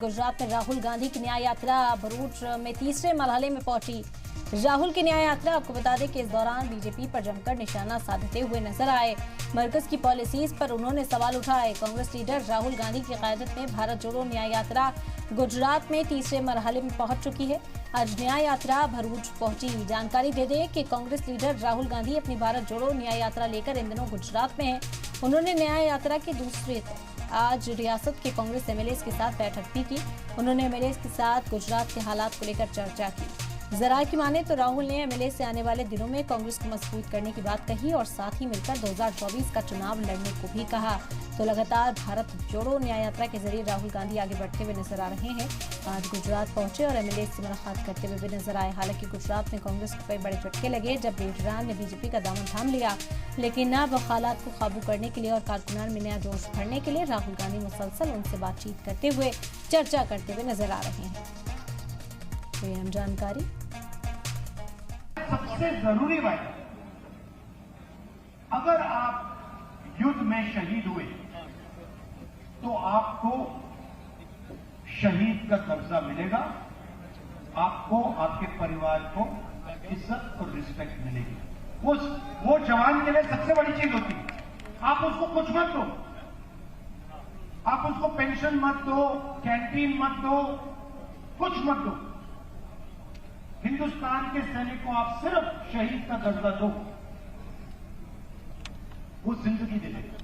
गुजरात में राहुल गांधी की न्याय यात्रा भरूच में तीसरे मरहले में पहुंची। राहुल की न्याय यात्रा, आपको बता दें कि इस दौरान बीजेपी पर जमकर निशाना साधते हुए नजर आए। मरकज की पॉलिसीज पर उन्होंने सवाल उठाए। कांग्रेस लीडर राहुल गांधी की क़यादत में भारत जोड़ो न्याय यात्रा गुजरात में तीसरे मरहले में पहुंच चुकी है। आज न्याय यात्रा भरूच पहुंची। जानकारी दे दें कि कांग्रेस लीडर राहुल गांधी अपनी भारत जोड़ो न्याय यात्रा लेकर इन दिनों गुजरात में है। उन्होंने न्याय यात्रा के दूसरे आज रियासत के कांग्रेस एमएलए के साथ बैठक भी की। उन्होंने एमएलए के साथ गुजरात के हालात को लेकर चर्चा की। जरा की माने तो राहुल ने एमएलए से आने वाले दिनों में कांग्रेस को मजबूत करने की बात कही और साथ ही मिलकर 2024 का चुनाव लड़ने को भी कहा। तो लगातार भारत जोड़ो न्याय यात्रा के जरिए राहुल गांधी आगे बढ़ते हुए नजर आ रहे हैं। आज गुजरात पहुंचे और एमएलए से मुलाकात करते हुए भी नजर आए। हालांकि गुजरात में कांग्रेस को कई बड़े झटके लगे जब लीडरान ने बीजेपी का दामन थाम लिया, लेकिन अब हालात को काबू करने के लिए और कारकुनान में नया जोश भरने के लिए राहुल गांधी मुसलसल उनसे बातचीत करते हुए, चर्चा करते हुए नजर आ रहे हैं। तो ये अहम जानकारी। सबसे जरूरी बात, अगर आप युद्ध में शहीद हुए तो आपको शहीद का दर्जा मिलेगा, आपको आपके परिवार को इज्जत और रिस्पेक्ट मिलेगी। वो जवान के लिए सबसे बड़ी चीज होती है। आप उसको कुछ मत दो, आप उसको पेंशन मत दो, कैंटीन मत दो, कुछ मत दो। हिंदुस्तान के सैनिक को आप सिर्फ शहीद का दर्जा दो, वो जिंदगी दे देगा।